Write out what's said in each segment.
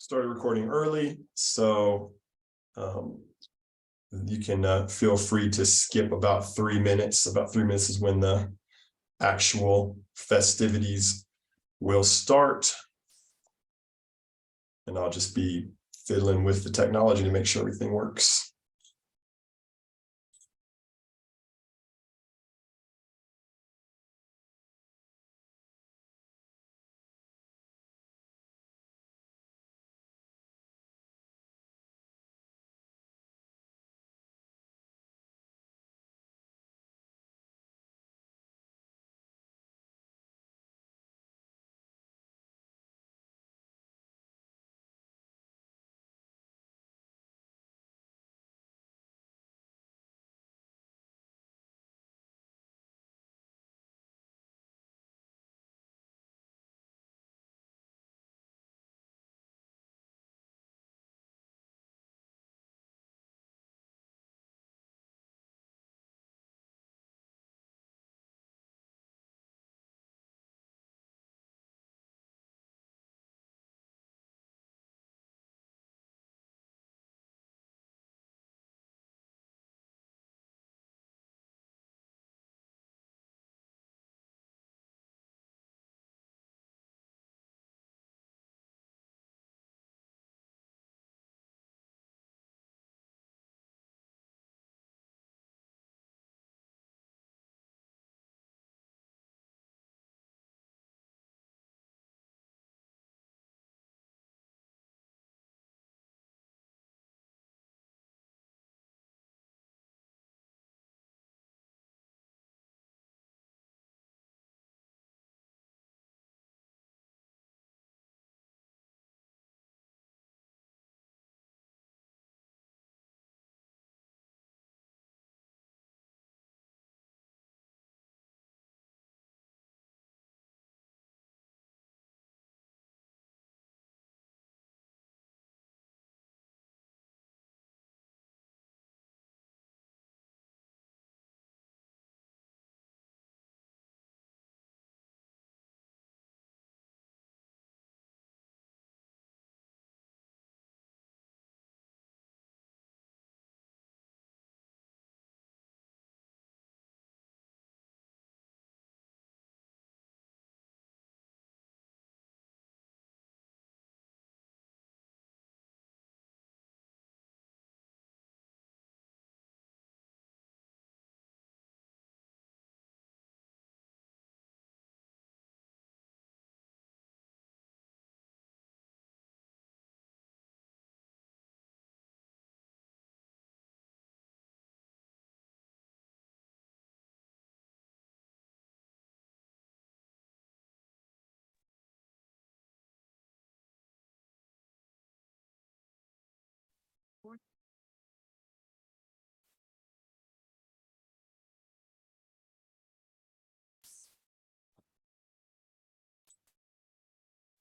started recording early, so you can feel free to skip about 3 minutes. About 3 minutes is when the actual festivities will start. And I'll just be fiddling with the technology to make sure everything works.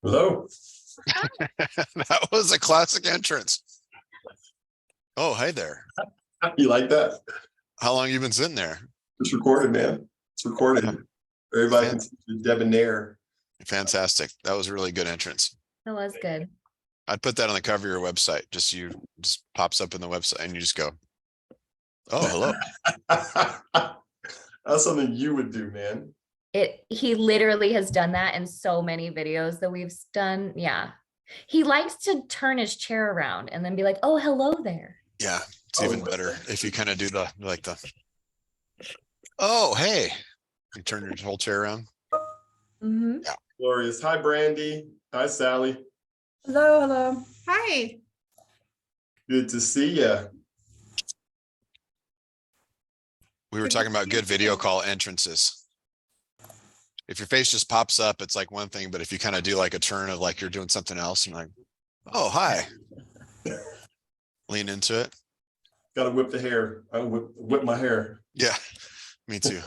Hello. That was a classic entrance. Oh, hey there. You like that? How long you been sitting there? It's recorded, man. It's recorded. Everybody can see the debonair. Fantastic. That was a really good entrance. That was good. I'd put that on the cover of your website. Just pops up in the website and you just go, oh, hello. That's something you would do, man. He literally has done that in so many videos that we've done. Yeah. He likes to turn his chair around and then be like, oh, hello there. Yeah, it's even better if you kind of do the oh, hey, you turn your whole chair around. Mm-hmm. Yeah. Glorious. Hi, Brandy. Hi, Sally. Hello, hello. Hi. Good to see you. We were talking about good video call entrances. If your face just pops up, it's like one thing, but if you kind of do like a turn of like you're doing something else and like, oh, hi. Lean into it. Gotta whip the hair. I whip my hair. Yeah, me too.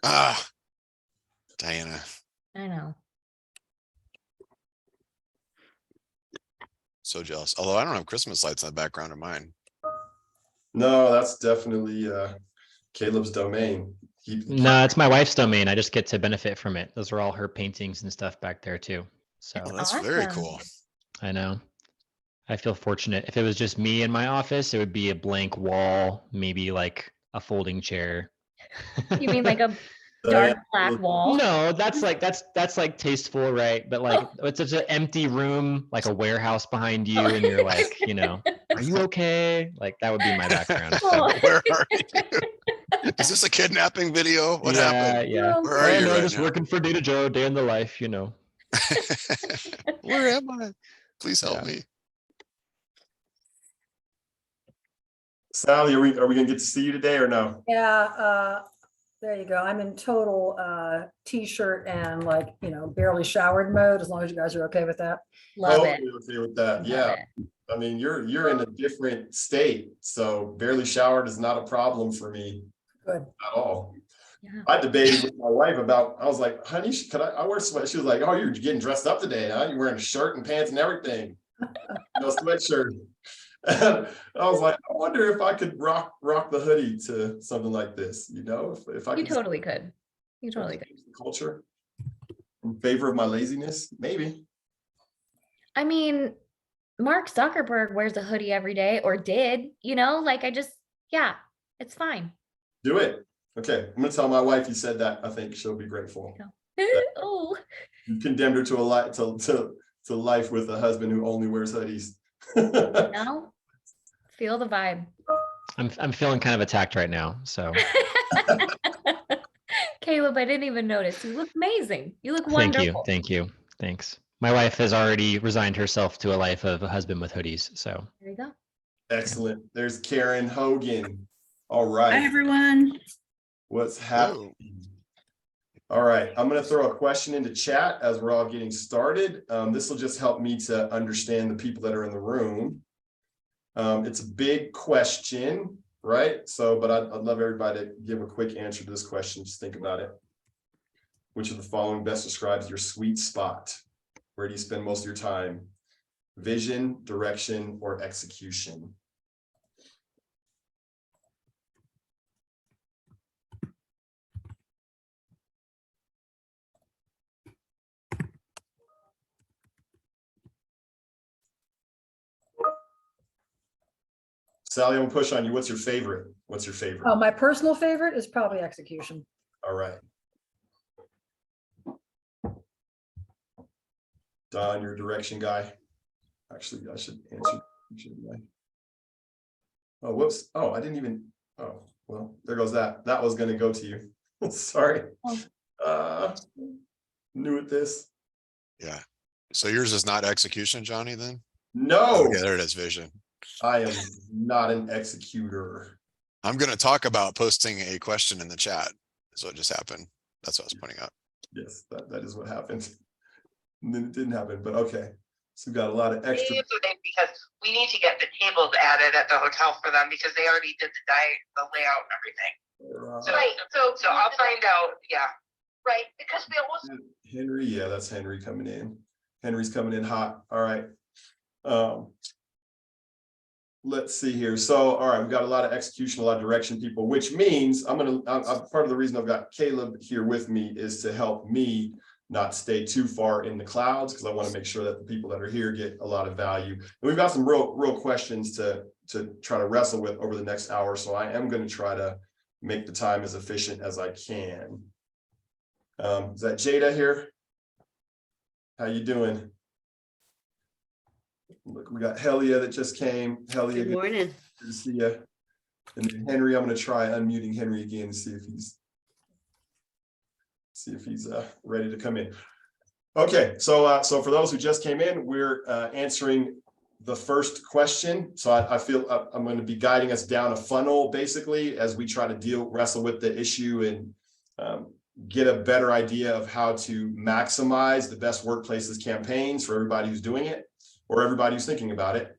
Ah, Diana. I know. So jealous. Although I don't have Christmas lights in the background of mine. No, that's definitely Caleb's domain. No, it's my wife's domain. I just get to benefit from it. Those are all her paintings and stuff back there too. So Oh, that's very Awesome. cool. I know. I feel fortunate. If it was just me in my office, it would be a blank wall, maybe like a folding chair. You mean like a Diane, dark black wall? No, that's like tasteful, right? But like it's just an empty room, like a warehouse behind you, and you're like, are you okay? Like that would be my background. Oh. Where are you? Is this a kidnapping video? What yeah, happened? yeah. Oh, Where are Oh you no, right just now? working for Data Joe, day in the life, Where am I? Please help Yeah. me. Sally, are we gonna get to see you today or no? Yeah, there you go. I'm in total t-shirt and like, barely showered mode, as long as you guys are okay with that. Love it. Totally okay with that. Love Yeah. it. I mean, you're in a different state, so barely showered is not a problem for me Good. at all. Yeah. I debated with my wife about, I was like, honey, could I wear sweat? She was like, oh, you're getting dressed up today, huh? You're wearing a shirt and pants and everything. No sweatshirt. And I was like, I wonder if I could rock the hoodie to something like this, if I You could totally could. You totally could. change the culture in favor of my laziness, maybe. I mean, Mark Zuckerberg wears a hoodie every day, or did, yeah, it's fine. Do it. Okay, I'm gonna tell my wife you said that. I think she'll be grateful. Oh, You condemned her to a life to life with a husband who only wears hoodies. no, feel the vibe. I'm feeling kind of attacked right now. So Caleb, I didn't even notice. You look amazing. You look thank you. wonderful. Thank you. Thanks. My wife has already resigned herself to a life of a husband with hoodies. So There you go. Excellent. There's Karen Hogan. All Hi, right, everyone. what's happening? All right, I'm gonna throw a question into chat as we're all getting started. This will just help me to understand the people that are in the room. It's a big question, right? So, but I'd love everybody to give a quick answer to this question. Just think about it. Which of the following best describes your sweet spot? Where do you spend most of your time? Vision, direction, or execution? Sally, I'm gonna push on you. What's your favorite? What's your favorite? My personal favorite is probably execution. All right. Don, your direction guy. Actually, I should answer. Shouldn't I? Oh, whoops. Oh, I didn't even. Oh, well, there goes that. That was gonna go to you. Sorry. New at this. Yeah. So yours is not execution, Johnny, then? No, Okay, there it is, vision. I am not an executor. I'm gonna talk about posting a question in the chat. Is what just happened. That's what I was pointing out. Yes, that is what happened. And then it didn't happen, but okay. So we've got a lot of extra. Because we need to get the tables added at the hotel for them because they already did the layout and everything. So, Right, so I'll find out, yeah. right, because we also, Henry, yeah, that's Henry coming in. Henry's coming in hot. All right. Let's see here. So, all right, we've got a lot of execution, a lot of direction people, which means I'm part of the reason I've got Caleb here with me is to help me not stay too far in the clouds, because I want to make sure that the people that are here get a lot of value. And we've got some real questions to try to wrestle with over the next hour. So I am going to try to make the time as efficient as I can. Is that Jada here? How you doing? Look, we got Helia that just came. Helia, good morning. good to see you. And then Henry, I'm going to try unmuting Henry again and see if he's ready to come in. Okay, so for those who just came in, we're answering the first question. So I feel I'm going to be guiding us down a funnel basically as we try to wrestle with the issue and get a better idea of how to maximize the best workplaces campaigns for everybody who's doing it or everybody who's thinking about it.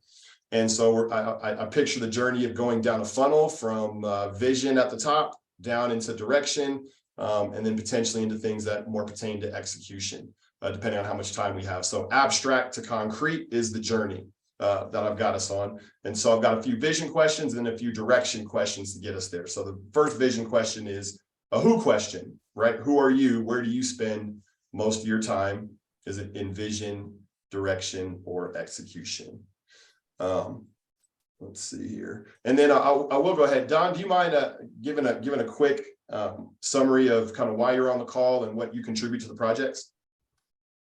And so I picture the journey of going down a funnel from vision at the top down into direction, and then potentially into things that more pertain to execution, depending on how much time we have. So abstract to concrete is the journey that I've got us on. And so I've got a few vision questions and a few direction questions to get us there. So the first vision question is a who question, right? Who are you? Where do you spend most of your time? Is it in vision, direction, or execution? Let's see here, and then I will go ahead. Don, do you mind giving a quick summary of kind of why you're on the call and what you contribute to the projects?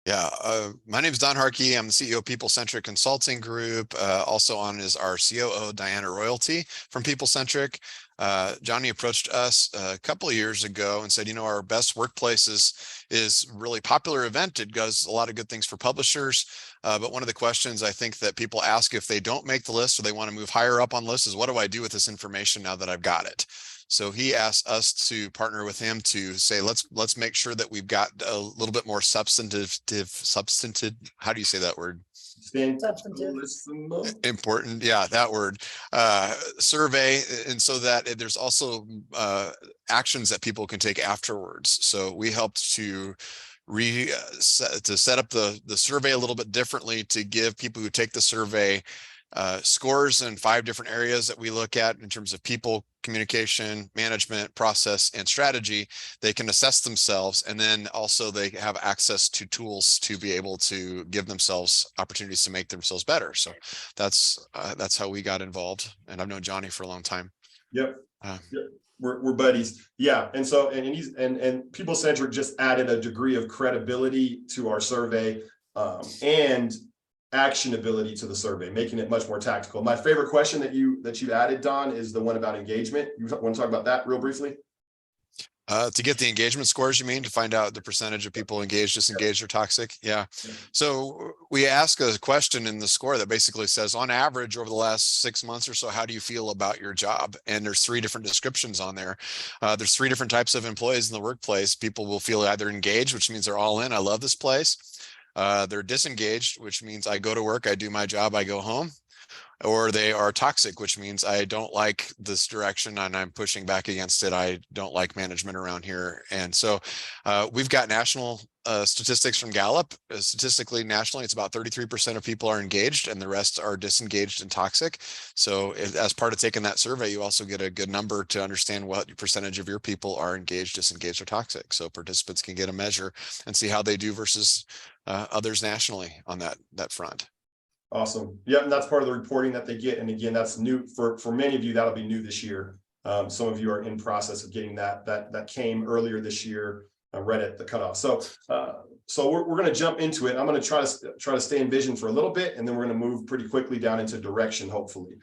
Yeah, my name is Don Harkey. I'm the CEO of People Centric Consulting Group. Also on is our COO, Diana Royalty from People Centric. Johnny approached us a couple of years ago and said, you know, our best workplaces is really popular event. It does a lot of good things for publishers. But one of the questions I think that people ask if they don't make the list or they want to move higher up on lists is, what do I do with this information now that I've got it? So he asked us to partner with him to say, let's make sure that we've got a little bit more substantive, how do you say that word? Substantive. Important, yeah, that word, survey, and so that there's also actions that people can take afterwards. So we helped to set up the survey a little bit differently to give people who take the survey scores in 5 different areas that we look at in terms of people, communication, management, process, and strategy. They can assess themselves, and then also they have access to tools to be able to give themselves opportunities to make themselves better. So that's how we got involved, and I've known Johnny for a long time. Yep. Yep. We're buddies. Yeah. And so, and People Centric just added a degree of credibility to our survey, and actionability to the survey, making it much more tactical. My favorite question that you added, Don, is the one about engagement. You want to talk about that real briefly? To get the engagement scores, you mean, to find out the percentage of people engaged, disengaged, or toxic? Yeah. So we ask a question in the score that basically says, on average, over the last 6 months or so, how do you feel about your job? And there's 3 different descriptions on there. There's 3 different types of employees in the workplace. People will feel either engaged, which means they're all in. I love this place. They're disengaged, which means I go to work, I do my job, I go home. Or they are toxic, which means I don't like this direction and I'm pushing back against it. I don't like management around here. And so we've got national statistics from Gallup. Statistically, nationally, it's about 33% of people are engaged and the rest are disengaged and toxic. So as part of taking that survey, you also get a good number to understand what percentage of your people are engaged, disengaged, or toxic. So participants can get a measure and see how they do versus others nationally on that front. Awesome. Yeah, and that's part of the reporting that they get. And again, that's new for many of you. That'll be new this year. Some of you are in process of getting that came earlier this year, right at the cutoff. So we're going to jump into it. I'm going to try to stay in vision for a little bit, and then we're going to move pretty quickly down into direction, hopefully.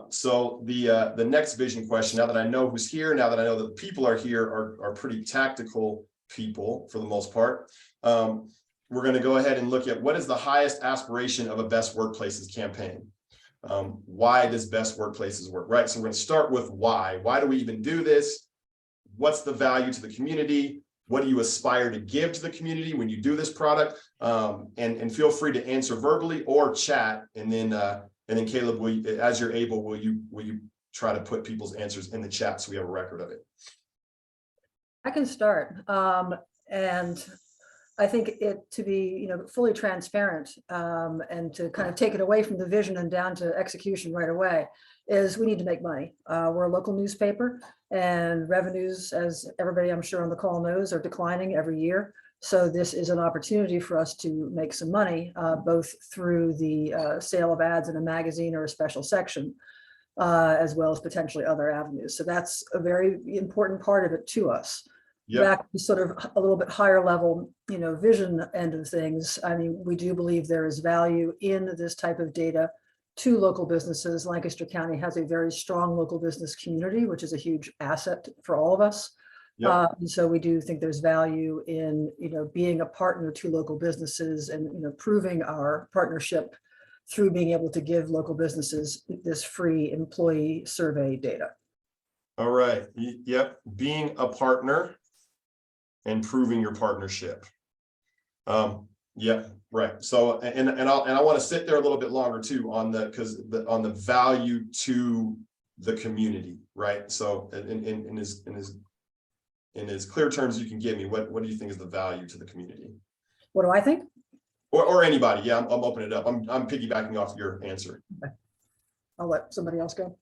So the next vision question, now that I know who's here, now that I know that the people are here are pretty tactical people for the most part. We're going to go ahead and look at what is the highest aspiration of a best workplaces campaign. Why does best workplaces work, right? So we're going to start with why. Why do we even do this? What's the value to the community? What do you aspire to give to the community when you do this product? And feel free to answer verbally or chat. And then Caleb, as you're able, will you try to put people's answers in the chat so we have a record of it? I can start. And I think it to be, fully transparent and to kind of take it away from the vision and down to execution right away is we need to make money. We're a local newspaper and revenues, as everybody I'm sure on the call knows, are declining every year. So this is an opportunity for us to make some money, both through the sale of ads in a magazine or a special section, as well as potentially other avenues. So that's a very important part of it to us. Yep. Back to sort of a little bit higher level, vision end of things. I mean, we do believe there is value in this type of data to local businesses. Lancaster County has a very strong local business community, which is a huge asset for all of us. Yep. And so we do think there's value in, being a partner to local businesses and, proving our partnership through being able to give local businesses this free employee survey data. All right. Yep. Being a partner and proving your partnership. Yeah, right. So, and I want to sit there a little bit longer too on the value to the community, right? So in as clear terms you can give me, what do you think is the value to the community? What do I think? Or anybody. Yeah, I'm opening it up. I'm piggybacking off your answer. Okay. I'll let somebody else go.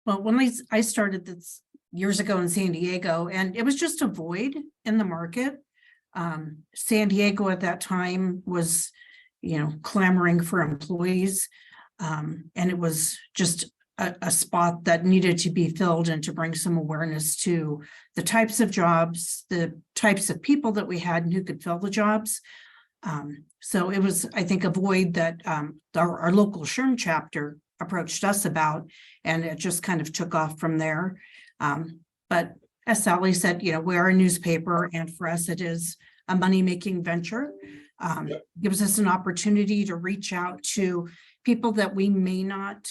Well, when I started this years ago in San Diego, and it was just a void in the market. San Diego at that time was, clamoring for employees. And it was just a spot that needed to be filled and to bring some awareness to the types of jobs, the types of people that we had and who could fill the jobs. So it was, I think, a void that our local SHRM chapter approached us about, and it just kind of took off from there. But as Sally said, we are a newspaper, and for us, it is a money-making venture. Gives us an opportunity to reach out to people that we may not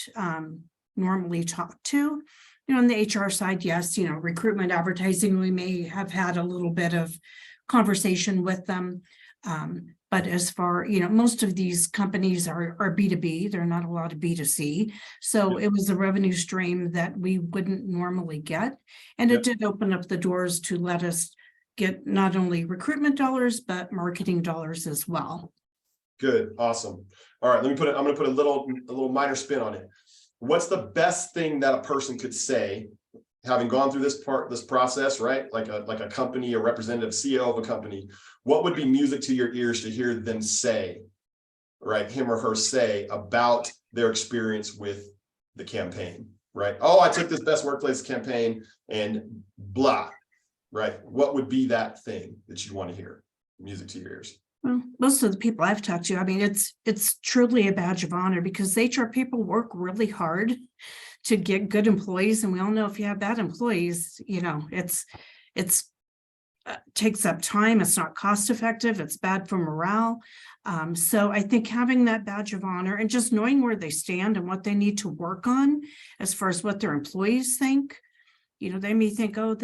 normally talk to. On the HR side, yes, recruitment, advertising, we may have had a little bit of conversation with them. But as far, most of these companies are B2B, they're not a lot of B2C. So it was a revenue stream that we wouldn't normally get. And it did open up the doors to let us get not only recruitment dollars, but marketing dollars as well. Good, awesome. All right, I'm gonna put a little minor spin on it. What's the best thing that a person could say, having gone through this process, right? Like a company, a representative, CEO of a company, what would be music to your ears to hear them say, right? Him or her say about their experience with the campaign, right? Oh, I took this best workplace campaign and blah, right? What would be that thing that you want to hear? Music to your ears. Well, most of the people I've talked to, I mean, it's truly a badge of honor, because HR people work really hard to get good employees. And we all know if you have bad employees, it's takes up time. It's not cost effective. It's bad for morale. So I think having that badge of honor and just knowing where they stand and what they need to work on as far as what their employees think, they may think, oh,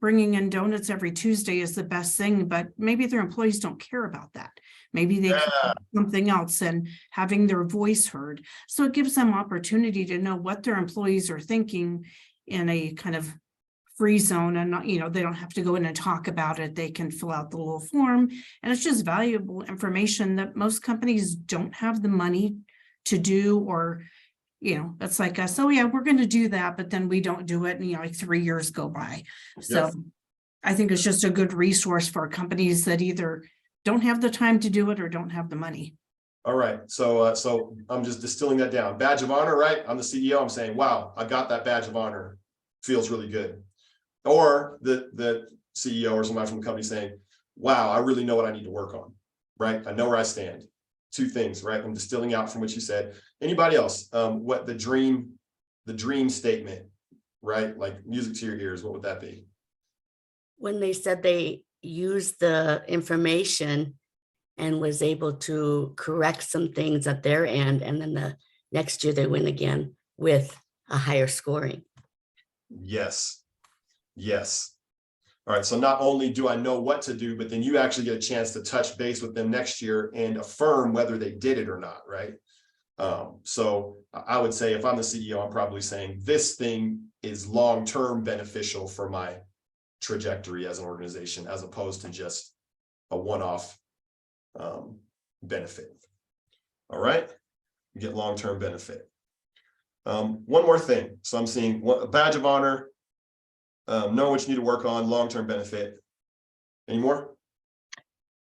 bringing in donuts every Tuesday is the best thing, but maybe their employees don't care about that. Maybe they care about something else, and having their voice heard. So it gives them opportunity to know what their employees are thinking in a kind of free zone, and not, they don't have to go in and talk about it. They can fill out the little form, and it's just valuable information that most companies don't have the money to do, or it's like us, oh yeah, we're going to do that, but then we don't do it, and like 3 years go by. So I think it's just a good resource for companies that either don't have the time to do it or don't have the money. All right, so I'm just distilling that down. Badge of honor, right? I'm the CEO. I'm saying, wow, I got that badge of honor. Feels really good. Or the CEO or somebody from the company saying, wow, I really know what I need to work on, right? I know where I stand. Two things, right? I'm distilling out from what you said. Anybody else? What the dream statement, right? Like music to your ears, what would that be? When they said they used the information and was able to correct some things at their end, and then the next year they win again with a higher scoring. Yes. All right, so not only do I know what to do, but then you actually get a chance to touch base with them next year and affirm whether they did it or not, right? So I would say if I'm the CEO, I'm probably saying this thing is long-term beneficial for my trajectory as an organization, as opposed to just a one-off benefit. All right, you get long-term benefit. One more thing. So I'm seeing a badge of honor, know what you need to work on, long-term benefit. Any more?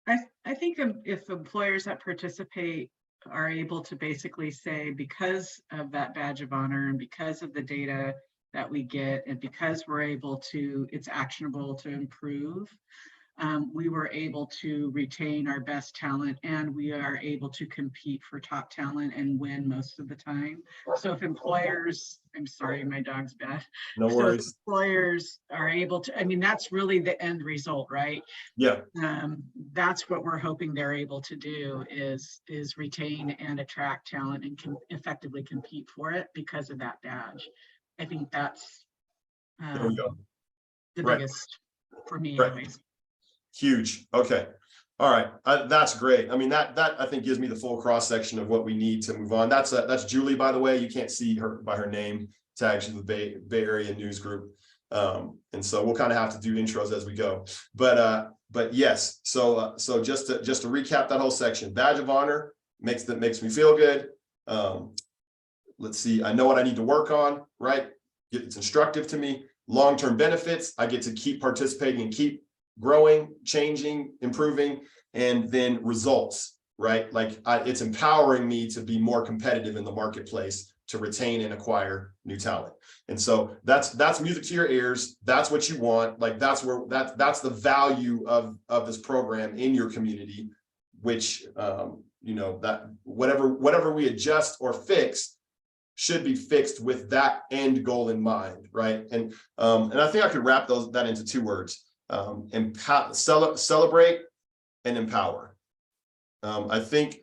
I think if employers that participate are able to basically say, because of that badge of honor and because of the data that we get, and because we're able to, it's actionable to improve, we were able to retain our best talent, and we are able to compete for top talent and win most of the time. So if employers, I'm sorry, my dog's bad. No worries. So employers are able to, I mean, that's really the end result, right? Yeah. That's what we're hoping they're able to do is retain and attract talent and can effectively compete for it because of that badge. I think that's There we go. the Right. biggest for me Right. anyways. Huge. Okay. All right. That's great. I mean, that I think gives me the full cross section of what we need to move on. That's Julie, by the way. You can't see her by her name tag. She's the Bay Area News Group. And so we'll kind of have to do intros as we go. But yes. So just to recap that whole section, badge of honor makes me feel good. Let's see. I know what I need to work on, right? It's instructive to me. Long-term benefits. I get to keep participating and keep growing, changing, improving, and then results, right? Like it's empowering me to be more competitive in the marketplace, to retain and acquire new talent. And so that's music to your ears. That's what you want. Like that's the value of this program in your community, which you know, that whatever we adjust or fix should be fixed with that end goal in mind, right? And I think I could wrap that into 2 words: celebrate and empower. I think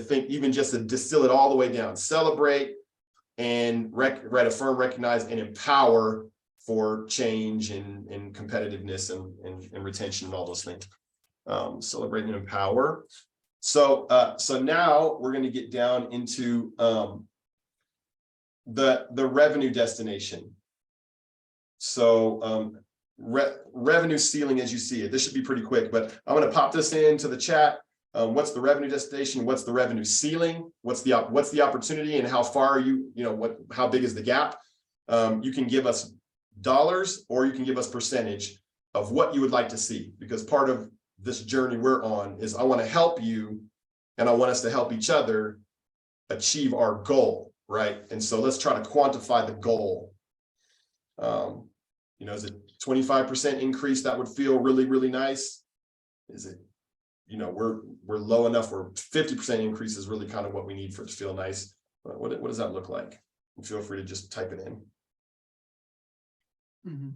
even just to distill it all the way down: celebrate and affirm, recognize, and empower for change and competitiveness and retention and all those things. Celebrate and empower. So now we're going to get down into the revenue destination. So revenue ceiling as you see it. This should be pretty quick, but I'm going to pop this into the chat. What's the revenue destination? What's the revenue ceiling? What's the opportunity, and how far are you, how big is the gap? You can give us dollars, or you can give us percentage of what you would like to see, because part of this journey we're on is I want to help you, and I want us to help each other achieve our goal, right? And so let's try to quantify the goal. Is it 25% increase? That would feel really, really nice. Is it, we're low enough where 50% increase is really kind of what we need for it to feel nice. But what does that look like? And feel free to just type it in. Mm-hmm.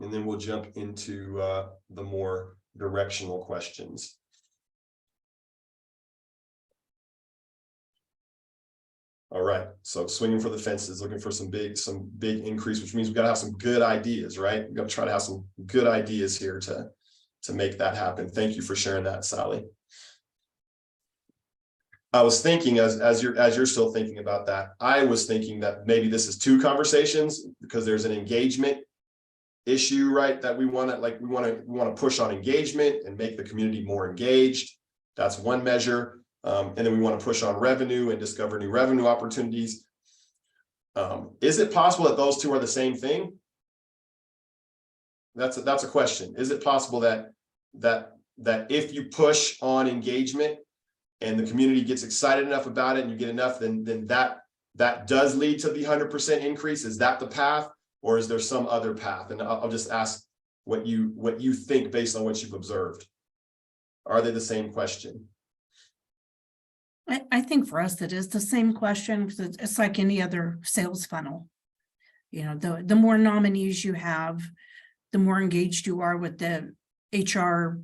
And then we'll jump into the more directional questions. All right, so swinging for the fences, looking for some big increase, which means we've got to have some good ideas, right? We've got to try to have some good ideas here to make that happen. Thank you for sharing that, Sally. I was thinking, as you're still thinking about that, I was thinking that maybe this is 2 conversations, because there's an engagement issue, right? That we want to push on engagement and make the community more engaged. That's one measure. And then we want to push on revenue and discover new revenue opportunities. Is it possible that those 2 are the same thing? That's a question. Is it possible that if you push on engagement and the community gets excited enough about it and you get enough, then that does lead to the 100% increase? Is that the path, or is there some other path? And I'll just ask what you think based on what you've observed. Are they the same question? I think for us, it is the same question, because it's like any other sales funnel. The more nominees you have, the more engaged you are with the HR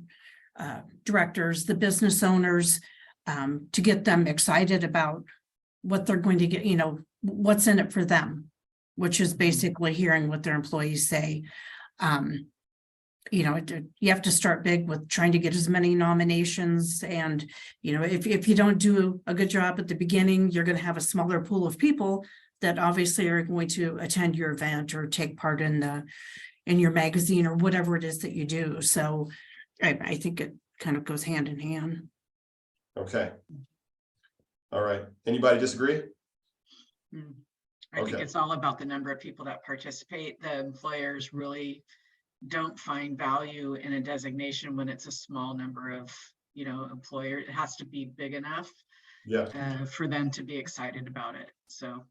directors, the business owners, to get them excited about what they're going to get, what's in it for them, which is basically hearing what their employees say. You have to start big with trying to get as many nominations. And, if you don't do a good job at the beginning, you're going to have a smaller pool of people that obviously are going to attend your event or take part in your magazine or whatever it is that you do. So I think it kind of goes hand in hand. Okay. All right. Anybody disagree? I think it's all about the number of people that participate. The employers really don't find value in a designation when it's a small number of, employers. It has to be big enough for them to be excited about it. So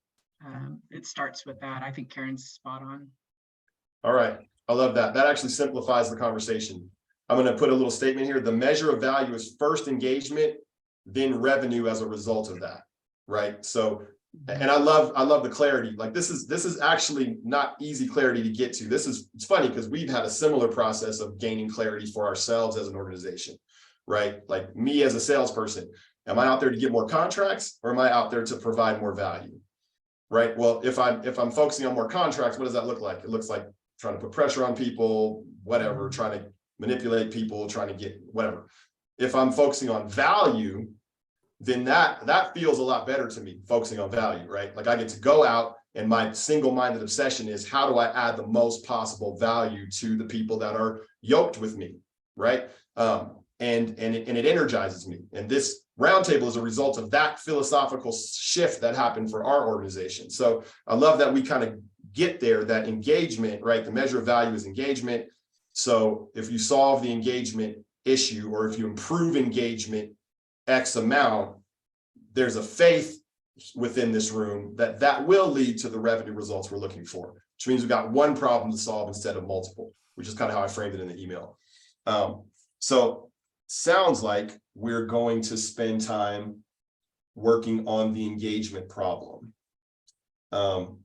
it starts with that. I think Karen's spot on. All right. I love that. That actually simplifies the conversation. I'm going to put a little statement here. The measure of value is first engagement, then revenue as a result of that. Right. So, and I love the clarity. Like this is actually not easy clarity to get to. It's funny because we've had a similar process of gaining clarity for ourselves as an organization, right? Like me as a salesperson, am I out there to get more contracts, or am I out there to provide more value? Right. Well, if I'm focusing on more contracts, what does that look like? It looks like trying to put pressure on people, whatever, trying to manipulate people, trying to get whatever. If I'm focusing on value, then that feels a lot better to me, focusing on value, right? Like I get to go out, and my single-minded obsession is, how do I add the most possible value to the people that are yoked with me, right? and it energizes me. And this roundtable is a result of that philosophical shift that happened for our organization. So I love that we kind of get there, that engagement, right? The measure of value is engagement. So if you solve the engagement issue, or if you improve engagement X amount, there's a faith within this room that will lead to the revenue results we're looking for, which means we've got one problem to solve instead of multiple, which is kind of how I framed it in the email. So sounds like we're going to spend time working on the engagement problem. And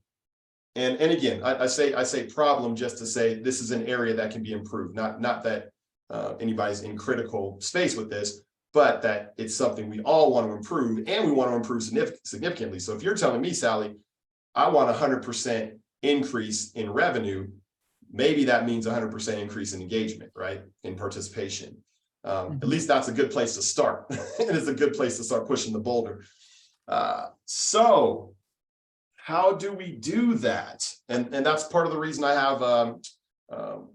again, I say problem just to say this is an area that can be improved, not that anybody's in critical space with this, but that it's something we all want to improve, and we want to improve significantly. So if you're telling me, Sally, I want 100% increase in revenue, maybe that means 100% increase in engagement, right? In participation. At least that's a good place to start. It is a good place to start pushing the boulder. So how do we do that? And that's part of the reason I have,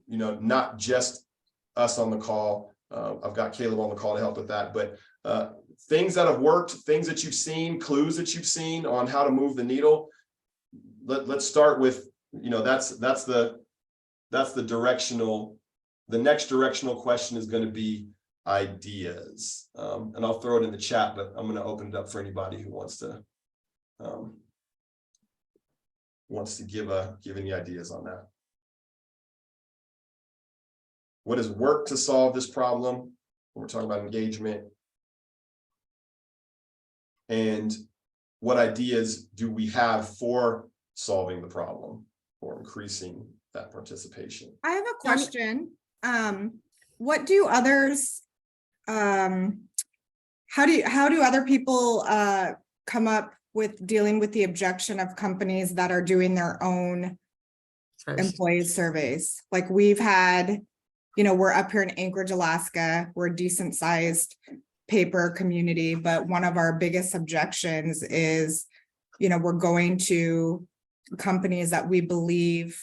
not just us on the call. I've got Caleb on the call to help with that, but things that have worked, things that you've seen, clues that you've seen on how to move the needle. Let's start with, that's the directional. The next directional question is going to be ideas, and I'll throw it in the chat, but I'm going to open it up for anybody who wants to give any ideas on that. What has worked to solve this problem when we're talking about engagement? And what ideas do we have for solving the problem or increasing that participation? I have a question. What do others, how do other people come up with dealing with the objection of companies that are doing their own employee surveys? Like we've had, we're up here in Anchorage, Alaska. We're a decent sized paper community, but one of our biggest objections is, we're going to companies that we believe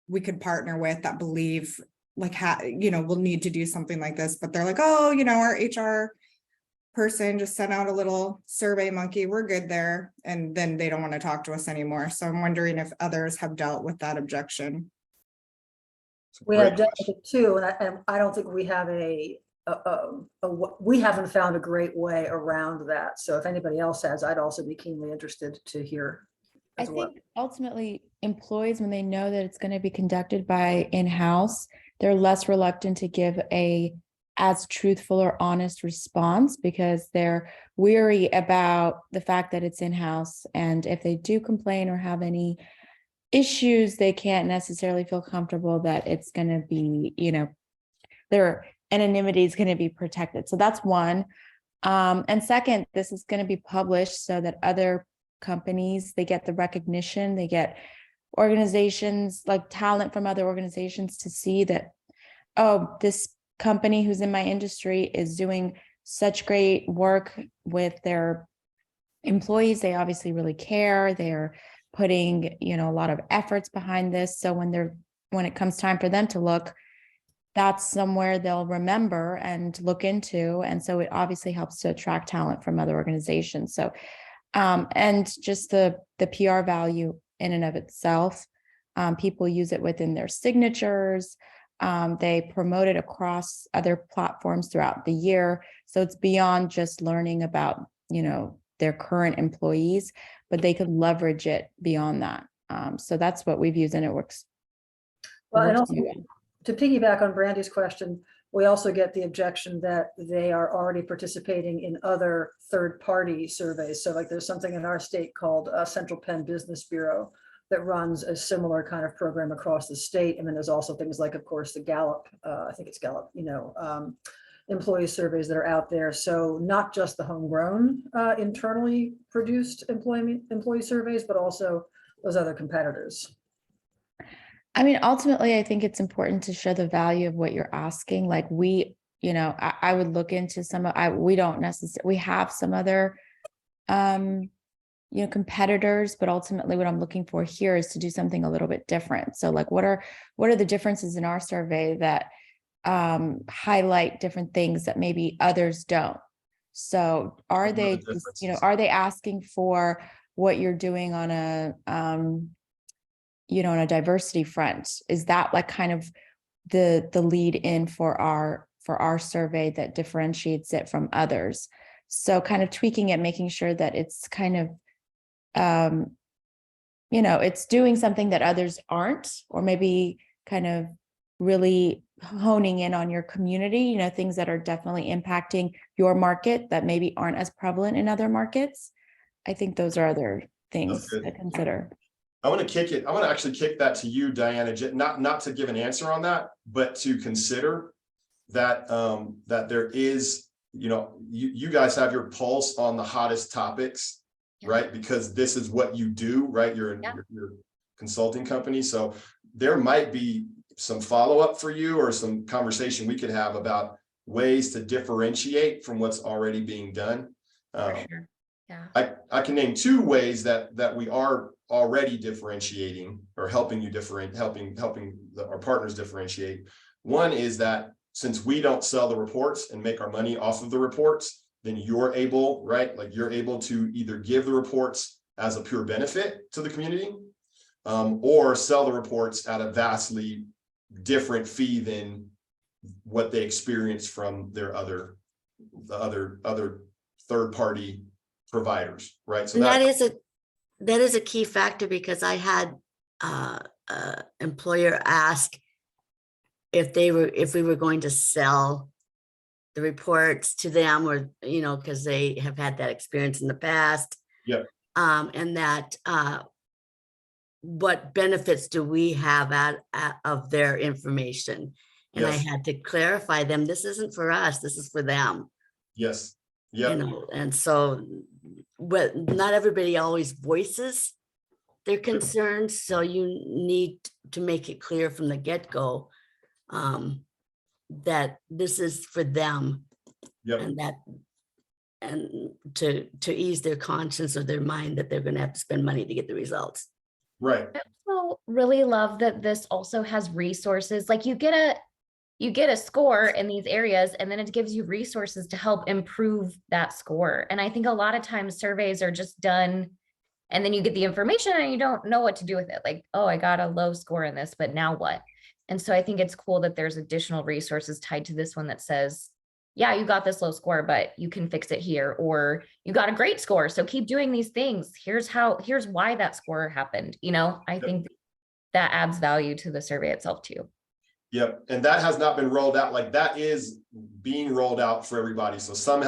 we could partner with, that believe we'll need to do something like this, but they're like, oh, our HR person just sent out a little survey monkey, we're good there. And then they don't want to talk to us anymore. So I'm wondering if others have dealt with that objection. We have dealt with it too, and I don't think we have we haven't found a great way around that. So if anybody else has, I'd also be keenly interested to hear as well. I think ultimately employees, when they know that it's going to be conducted by in-house, they're less reluctant to give as truthful or honest response, because they're weary about the fact that it's in-house. And if they do complain or have any issues, they can't necessarily feel comfortable that it's going to be, their anonymity is going to be protected. So that's one. And second, this is going to be published so that other companies, they get the recognition, they get organizations like talent from other organizations to see that, oh, this company who's in my industry is doing such great work with their employees. They obviously really care. They're putting, a lot of efforts behind this. So when it comes time for them to look, that's somewhere they'll remember and look into. And so it obviously helps to attract talent from other organizations. So, and just the PR value in and of itself, people use it within their signatures. They promote it across other platforms throughout the year. So it's beyond just learning about, their current employees, but they could leverage it beyond that. So that's what we've used, and it works. Well, and also to piggyback on Brandy's question, we also get the objection that they are already participating in other third-party surveys. So like there's something in our state called Central Penn Business Bureau that runs a similar kind of program across the state. And then there's also things like, of course, the Gallup, I think it's Gallup, employee surveys that are out there. So not just the homegrown internally produced employee surveys, but also those other competitors. I mean, ultimately, I think it's important to show the value of what you're asking. Like I would look into we don't necessarily, we have some other, competitors, but ultimately what I'm looking for here is to do something a little bit different. So like, what are the differences in our survey that highlight different things that maybe others don't. So are What are the they, just, differences? are they asking for what you're doing on a, on a diversity front? Is that like kind of the lead in for our survey that differentiates it from others? So kind of tweaking it, making sure that it's kind of, it's doing something that others aren't, or maybe kind of really honing in on your community, things that are definitely impacting your market that maybe aren't as prevalent in other markets. I think those are other things good. to consider. I want to actually kick that to you, Diana, not to give an answer on that, but to consider that, that there is, you guys have your pulse on the hottest topics, right? Because this is what you do, right? You're a consulting company. So there might be some follow-up for you, or some conversation we could have about ways to differentiate from what's already being done. For sure. Yeah. I can name 2 ways that we are already differentiating, or helping our partners differentiate. One is that since we don't sell the reports and make our money off of the reports, then you're able, right? Like you're able to either give the reports as a pure benefit to the community, or sell the reports at a vastly different fee than what they experience from their other third-party providers, right? So And that is a key factor, because I had employer ask if we were going to sell the reports to them, or because they have had that experience in the past. Yeah. And that what benefits do we have of their information? And I Yes. had to clarify them, this isn't for us, this is for them. Yes. Yeah. And so, but not everybody always voices their concerns, so you need to make it clear from the get-go that this is for them, Yep. and to ease their conscience or their mind that they're going to have to spend money to get the results. Right. I also really love that this also has resources. Like you get a score in these areas, and then it gives you resources to help improve that score. And I think a lot of times surveys are just done, and then you get the information and you don't know what to do with it. Like, oh, I got a low score in this, but now what? And so I think it's cool that there's additional resources tied to this one that says, yeah, you got this low score, but you can fix it here, or you got a great score, so keep doing these things. Here's why that score happened. I think that adds value to the survey itself too. Yep. And that has not been rolled out. Like that is being rolled out for everybody. So some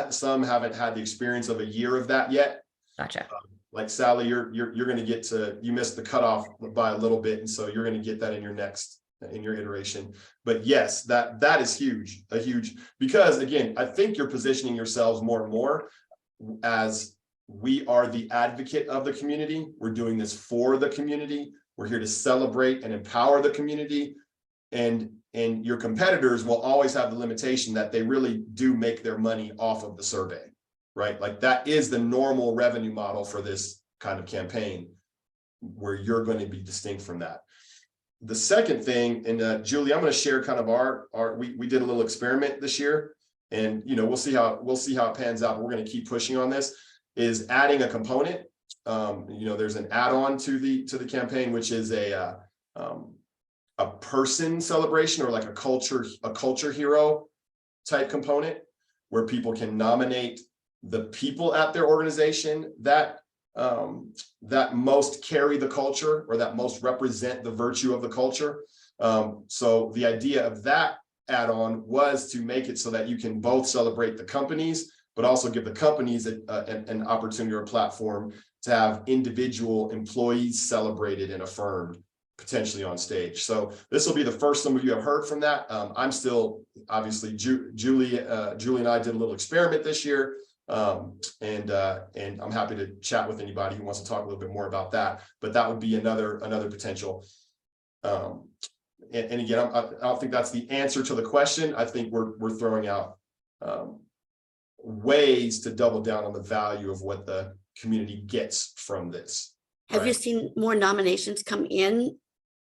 haven't had the experience of a year of that yet. Gotcha. Like Sally, you're going to you missed the cutoff by a little bit. And so you're going to get that in your iteration. But yes, that is huge, because again, I think you're positioning yourselves more and more as we are the advocate of the community. We're doing this for the community. We're here to celebrate and empower the community. And your competitors will always have the limitation that they really do make their money off of the survey, right? Like that is the normal revenue model for this kind of campaign, where you're going to be distinct from that. The second thing, and Julie, I'm going to share kind of we did a little experiment this year, and we'll see how it pans out. But we're going to keep pushing on this. Is adding a component. There's an add-on to the campaign, which is a person celebration, or like a culture hero type component, where people can nominate the people at their organization that most carry the culture, or that most represent the virtue of the culture. So the idea of that add-on was to make it so that you can both celebrate the companies, but also give the companies an opportunity or a platform to have individual employees celebrated and affirmed, potentially on stage. So this will be the first some of you have heard from that. I'm still, obviously, Julie and I did a little experiment this year. And I'm happy to chat with anybody who wants to talk a little bit more about that, but that would be another potential. And again, I don't think that's the answer to the question. I think we're throwing out ways to double down on the value of what the community gets from this. Have you seen more nominations come in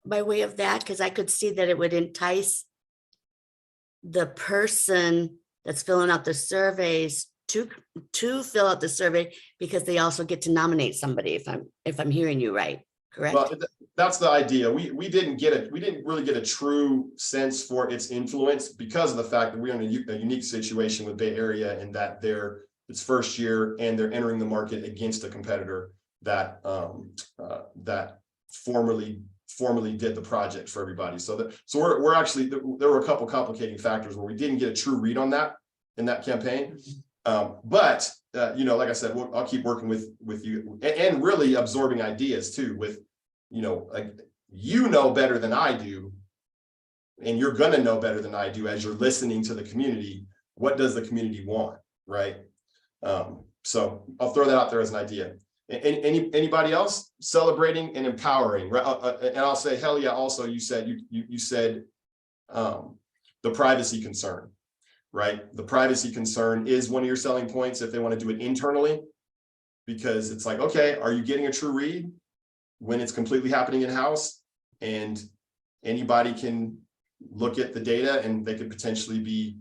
by way of that? Because I could see that it would entice the person that's filling out the surveys to fill out the survey, because they also get to nominate somebody, if I'm hearing you right, correct? Well, that's the idea. We didn't really get a true sense for its influence because of the fact that we're in a unique situation with Bay Area in that they're its first year and they're entering the market against a competitor that that formerly did the project for everybody. So we're actually, there were a couple complicating factors where we didn't get a true read on that in that campaign. But you know, like I said, I'll keep working with you and really absorbing ideas too with, you know, like, you know better than I do, and you're gonna know better than I do as you're listening to the community. What does the community want, right? So I'll throw that out there as an idea. Anybody else celebrating and empowering, right? And I'll say, hell yeah. Also, you said you said the privacy concern, right? The privacy concern is one of your selling points if they want to do it internally, because it's like, okay, are you getting a true read when it's completely happening in-house and anybody can look at the data and they could potentially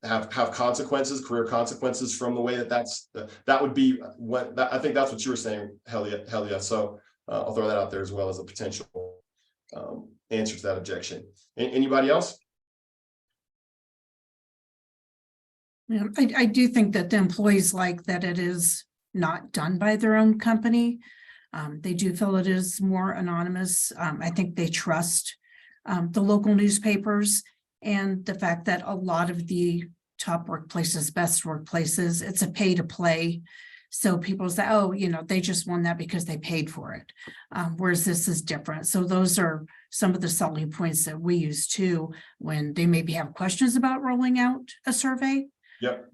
have consequences, career consequences from the way that would be what I think that's what you were saying, hell yeah. So I'll throw that out there as well as a potential answer to that objection. Anybody else? Yeah, I do think that the employees like that it is not done by their own company. They do feel it is more anonymous. I think they trust the local newspapers and the fact that a lot of the top workplaces, best workplaces, it's a pay to play. So people say, oh, you know, they just won that because they paid for it. Whereas this is different. So those are some of the selling points that we use too, when they maybe have questions about rolling out a survey. Yep.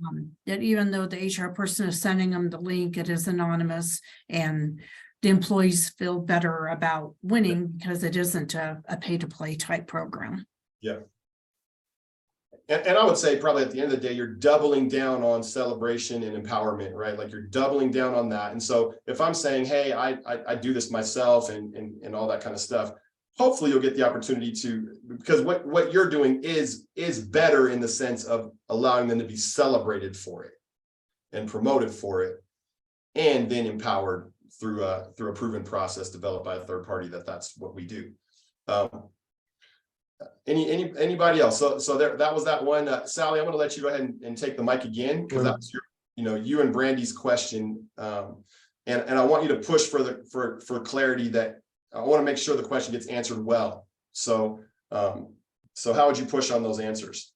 That even though the HR person is sending them the link, it is anonymous, and the employees feel better about winning because it isn't a pay-to-play type program. Yeah. And I would say probably at the end of the day, you're doubling down on celebration and empowerment, right? Like you're doubling down on that. And so if I'm saying, hey, I do this myself and all that kind of stuff, hopefully you'll get the opportunity to, because what you're doing is better in the sense of allowing them to be celebrated for it and promoted for it, and then empowered through a proven process developed by a third party that's what we do. Anybody else? So that was that one. Sally, I'm going to let you go ahead and take the mic again, because that's your, you and Brandy's question, and I want you to push for clarity. That I want to make sure the question gets answered well. So how would you push on those answers?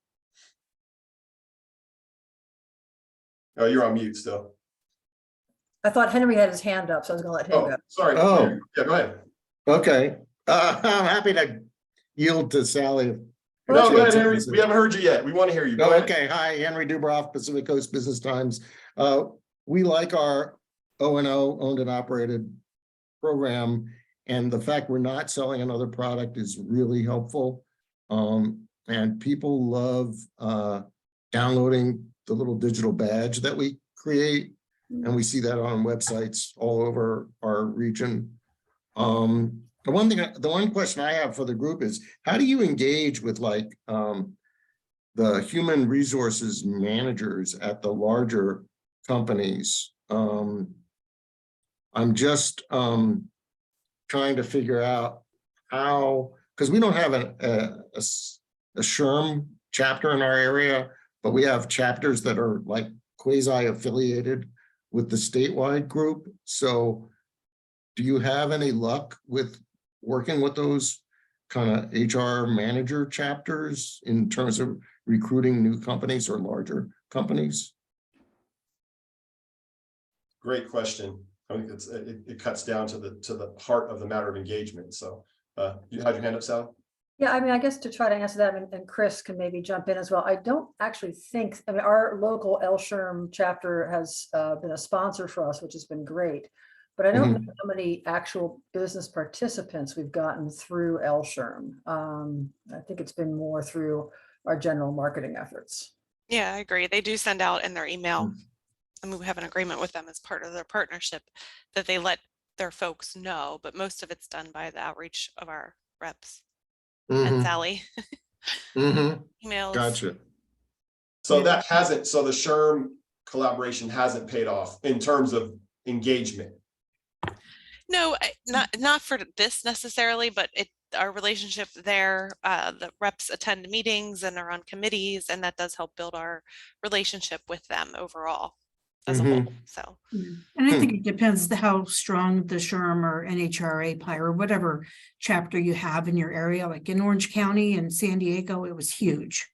Oh, you're on mute still. I thought Henry had his hand up, so I was gonna let him go. Sorry. Oh. Yeah, go ahead. Okay, I'm happy to yield to Sally. No, go ahead, Henry. We haven't heard you yet. We want to hear you. Go ahead. Okay, hi, Henry Dubroff, Pacific Coast Business Times. We like our O&O, owned and operated program, and the fact we're not selling another product is really helpful. And people love downloading the little digital badge that we create, and we see that on websites all over our region. The one question I have for the group is, how do you engage with like the human resources managers at the larger companies? I'm just trying to figure out how, because we don't have a SHRM chapter in our area, but we have chapters that are like quasi-affiliated with the statewide group. So do you have any luck with working with those kind of HR manager chapters in terms of recruiting new companies or larger companies? Great question. I think it cuts down to the heart of the matter of engagement. So you had your hand up, Sally? Yeah, I mean, I guess to try to answer that, and Chris can maybe jump in as well. I don't actually think, I mean, our local LSHRM chapter has been a sponsor for us, which has been great. But I don't know how many actual business participants we've gotten through LSHRM. I think it's been more through our general marketing efforts. Yeah, I agree. They do send out in their email, and we have an agreement with them as part of their partnership that they let their folks know, but most of it's done by the outreach of our reps and Sally. emails. Gotcha. So that hasn't, so the SHRM collaboration hasn't paid off in terms of engagement. No, not for this necessarily, but our relationship there, the reps attend meetings and are on committees, and that does help build our relationship with them overall as a whole. So, And I think it depends how strong the SHRM or NHRA PI or whatever chapter you have in your area, like in Orange County and San Diego, it was huge.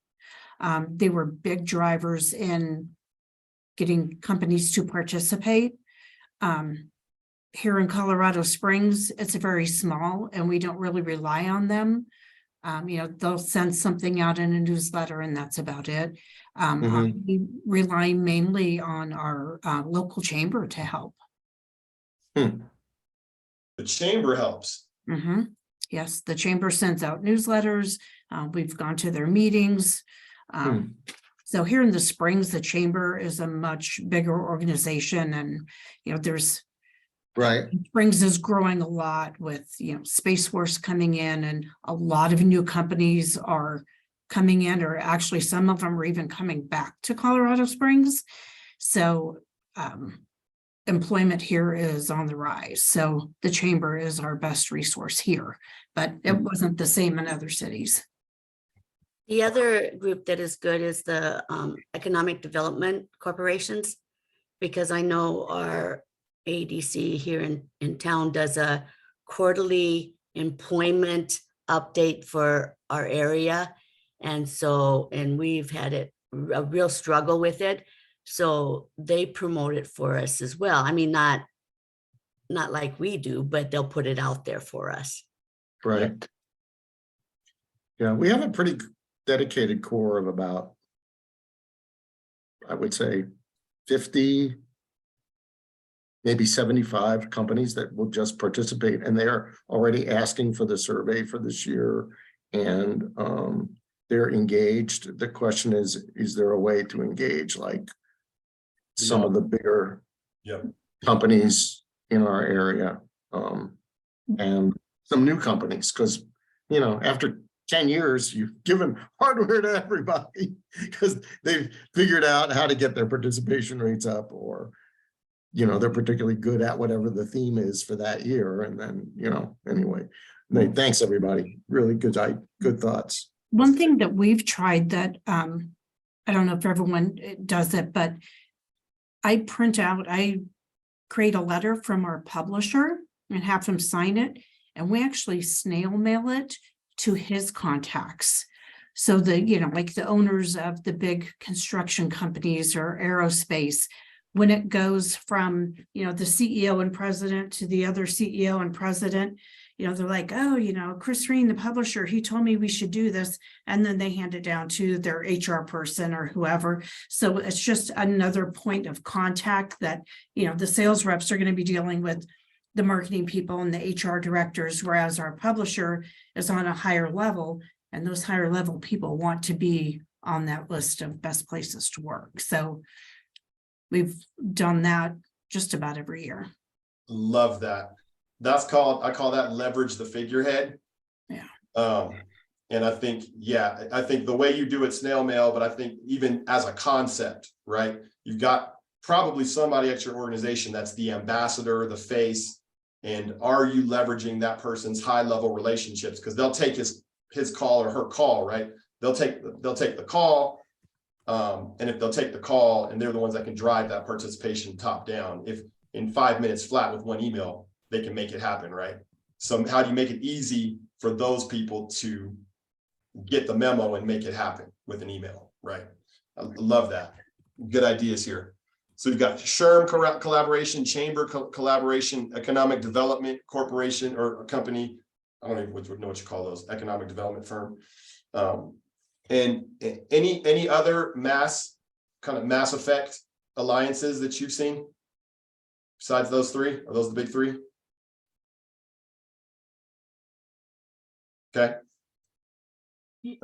They were big drivers in getting companies to participate. Here in Colorado Springs, it's very small and we don't really rely on them. They'll send something out in a newsletter and that's about it. We rely mainly on our local chamber to help. The chamber helps. Yes, the chamber sends out newsletters. We've gone to their meetings. So here in the Springs, the chamber is a much bigger organization and, there's Right. Springs is growing a lot with, Space Force coming in and a lot of new companies are coming in, or actually some of them are even coming back to Colorado Springs. So employment here is on the rise. So the chamber is our best resource here, but it wasn't the same in other cities. The other group that is good is the Economic Development Corporations, because I know our ADC here in town does a quarterly employment update for our area. And we've had a real struggle with it. So they promote it for us as well. I mean, not like we do, but they'll put it out there for us. Right. Yeah, we have a pretty dedicated core of about, I would say 50, maybe 75 companies that will just participate, and they're already asking for the survey for this year, and they're engaged. The question is there a way to engage like some of the bigger companies in our area, and some new companies, because after 10 years, you've given hardware to everybody because they've figured out how to get their participation rates up, or they're particularly good at whatever the theme is for that year. And then, anyway, thanks everybody. Really good thoughts. One thing that we've tried that, I don't know if everyone does it, but I create a letter from our publisher and have them sign it. And we actually snail mail it to his contacts. So like the owners of the big construction companies or aerospace, when it goes from, the CEO and president to the other CEO and president, they're like, oh, Chris Reen, the publisher, he told me we should do this. And then they hand it down to their HR person or whoever. So it's just another point of contact that, the sales reps are going to be dealing with the marketing people and the HR directors, whereas our publisher is on a higher level, and those higher level people want to be on that list of best places to work. So we've done that just about every year. Love that. I call that leverage the figurehead. Yeah. And I think the way you do it, snail mail, but I think even as a concept, right? You've got probably somebody at your organization that's the ambassador, the face, and are you leveraging that person's high level relationships? Because they'll take his call or her call, right? They'll take the call. And if they'll take the call and they're the ones that can drive that participation top down, if in 5 minutes flat with one email, they can make it happen, right? So how do you make it easy for those people to get the memo and make it happen with an email, right? I love that. Good ideas here. So you've got SHRM collaboration, chamber collaboration, economic development corporation or company. I don't even know what you call those, economic development firm. And any other mass effect alliances that you've seen besides those three? Are those the big three? Okay.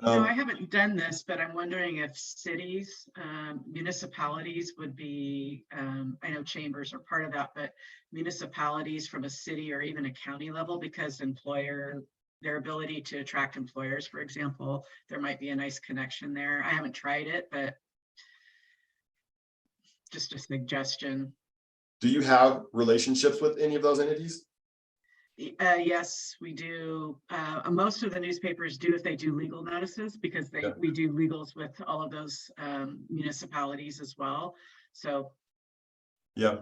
I haven't done this, but I'm wondering if cities, municipalities would be, I know chambers are part of that, but municipalities from a city or even a county level, because employer their ability to attract employers, for example, there might be a nice connection there. I haven't tried it, but just a suggestion. Do you have relationships with any of those entities? Yes, we do. Most of the newspapers do if they do legal notices, because we do legals with all of those municipalities as well. So. Yeah.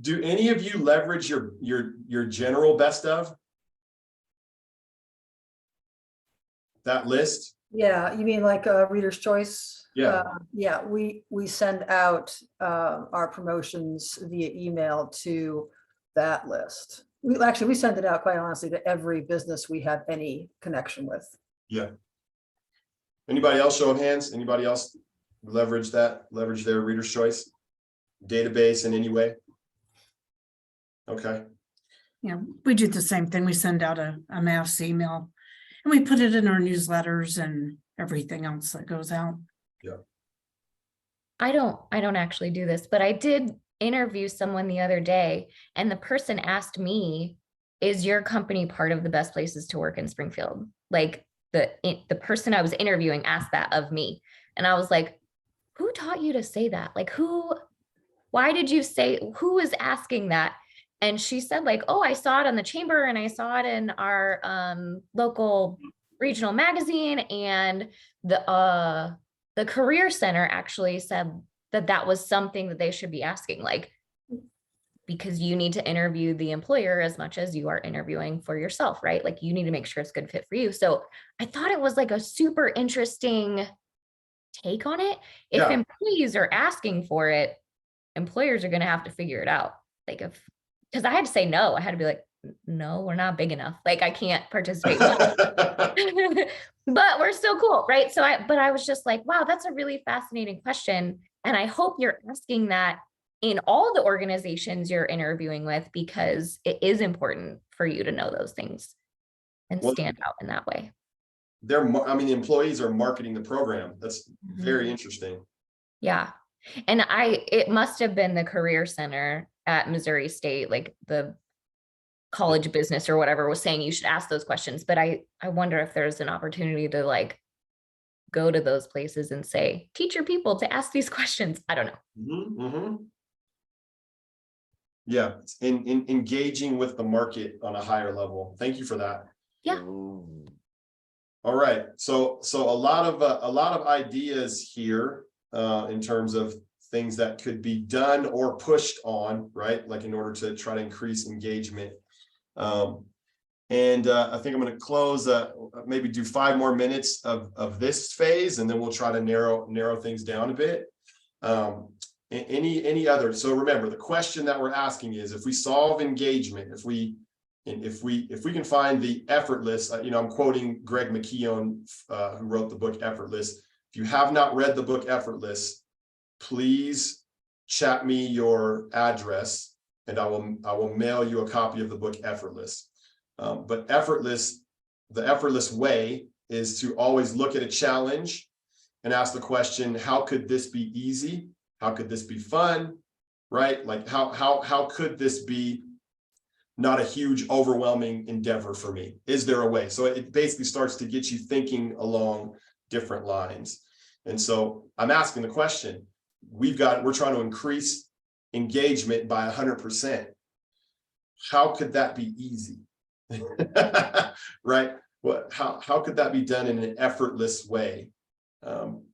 Do any of you leverage your general best of? That list? Yeah, you mean like Reader's Choice? Yeah. Yeah, we send out our promotions via email to that list. We send it out, quite honestly, to every business we have any connection with. Yeah. Anybody else, show of hands? Anybody else leverage their Reader's Choice database in any way? Okay. Yeah, we do the same thing. We send out a mass email and we put it in our newsletters and everything else that goes out. Yeah. I don't actually do this, but I did interview someone the other day, and the person asked me, is your company part of the best places to work in Springfield? Like the person I was interviewing asked that of me. And I was like, who taught you to say that? Like why did you say, who is asking that? And she said like, oh, I saw it on the chamber and I saw it in our local regional magazine, and the Career Center actually said that was something that they should be asking, like, because you need to interview the employer as much as you are interviewing for yourself, right? Like you need to make sure it's a good fit for you. So I thought it was like a super interesting take on it. If employees are asking for it, employers are going to have to figure it out. Like because I had to say no, I had to be like, no, we're not big enough. Like I can't participate. But we're still cool, right? So I was just like, wow, that's a really fascinating question. And I hope you're asking that in all the organizations you're interviewing with, because it is important for you to know those things and stand out in that way. The employees are marketing the program. That's very interesting. Yeah. And it must have been the Career Center at Missouri State, like the college business or whatever, was saying you should ask those questions. But I wonder if there's an opportunity to like go to those places and say, teach your people to ask these questions. I don't know. Yeah, in engaging with the market on a higher level. Thank you for that. Yeah. All right. So a lot of ideas here in terms of things that could be done or pushed on, right? Like in order to try to increase engagement. I think I'm going to close, maybe do 5 more minutes of this phase, and then we'll try to narrow things down a bit. Any other? So remember, the question that we're asking is, if we solve engagement, if we can find the effortless, I'm quoting Greg McKeown, who wrote the book Effortless. If you have not read the book Effortless, please chat me your address, and I will mail you a copy of the book Effortless. But the effortless way is to always look at a challenge and ask the question, how could this be easy? How could this be fun? Right? Like how could this be not a huge, overwhelming endeavor for me? Is there a way? So it basically starts to get you thinking along different lines. And so I'm asking the question, we're trying to increase engagement by 100%. How could that be easy? Right? How could that be done in an effortless way?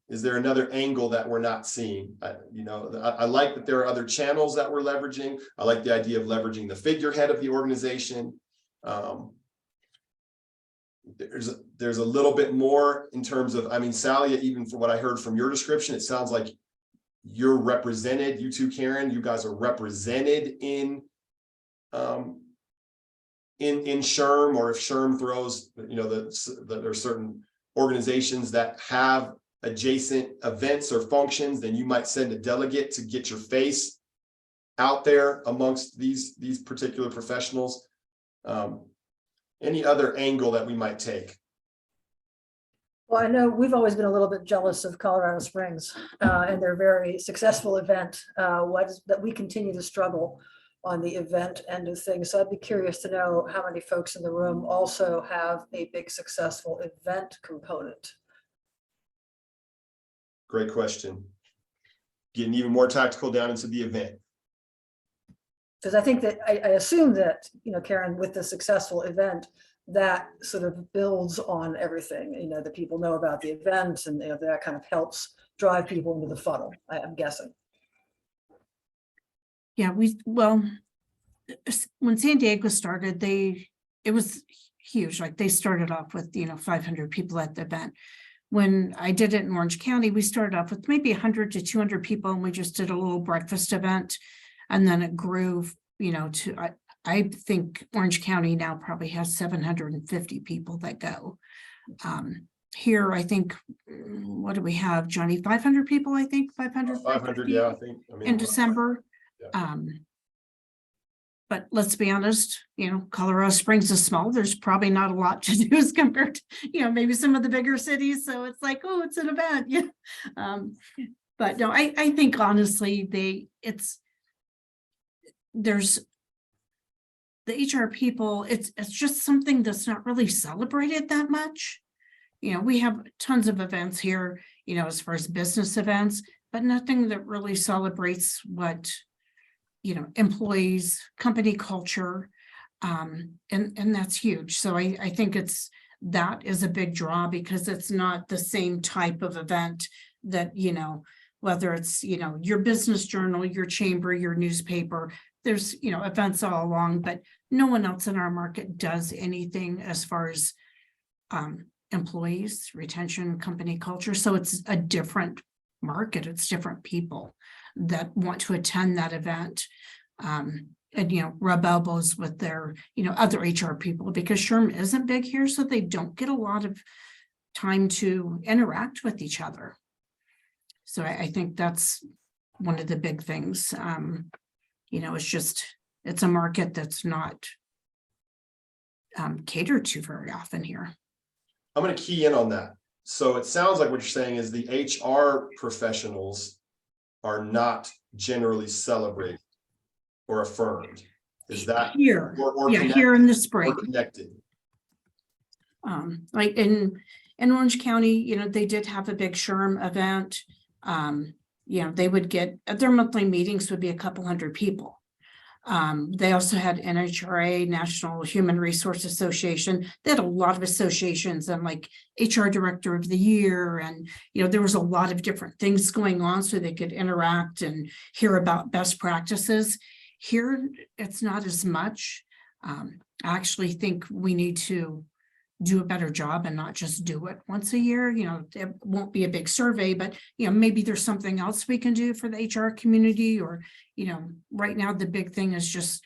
Is there another angle that we're not seeing? I like that there are other channels that we're leveraging. I like the idea of leveraging the figurehead of the organization. There's a little bit more in terms of, Sally, even for what I heard from your description, it sounds like you're represented, you too, Karen, you guys are represented in SHRM, or if SHRM throws, there are certain organizations that have adjacent events or functions, then you might send a delegate to get your face out there amongst these particular professionals. Any other angle that we might take? Well, I know we've always been a little bit jealous of Colorado Springs and their very successful event, that we continue to struggle. on the event end of things. So I'd be curious to know how many folks in the room also have a big successful event component. Great question. Getting even more tactical down into the event. Because I think that, I assume that, Karen, with the successful event, that sort of builds on everything, that people know about the event and that kind of helps drive people into the funnel, I'm guessing. Yeah, well, when San Diego started, it was huge. Like they started off with, 500 people at the event. When I did it in Orange County, we started off with maybe 100 to 200 people, and we just did a little breakfast event. And then it grew, to, I think Orange County now probably has 750 people that go. Here, I think, what do we have, Johnny? 500 people, I think, 500. 500, yeah, I think. In December. Yeah. But let's be honest, Colorado Springs is small. There's probably not a lot to do as compared to, maybe some of the bigger cities. So it's like, oh, it's an event. Yeah. But no, I think honestly, there's the HR people, it's just something that's not really celebrated that much. We have tons of events here, as far as business events, but nothing that really celebrates what, employees, company culture, and that's huge. So I think that is a big draw, because it's not the same type of event that, whether it's, your business journal, your chamber, your newspaper, there's, events all along, but no one else in our market does anything as far as employees, retention, company culture. So it's a different market. It's different people that want to attend that event and, rub elbows with their, other HR people, because SHRM isn't big here. So they don't get a lot of time to interact with each other. So I think that's one of the big things. It's a market that's not catered to very often here. I'm going to key in on that. So it sounds like what you're saying is the HR professionals are not generally celebrated or affirmed. Is that here? Or Yeah, here in the spring. or connected? Like in Orange County, they did have a big SHRM event. They would get, their monthly meetings would be a couple hundred people. They also had NHRA, National Human Resource Association. They had a lot of associations and like HR Director of the Year. And, there was a lot of different things going on so they could interact and hear about best practices. Here, it's not as much. I actually think we need to do a better job and not just do it once a year. It won't be a big survey, but, maybe there's something else we can do for the HR community, or, right now the big thing is just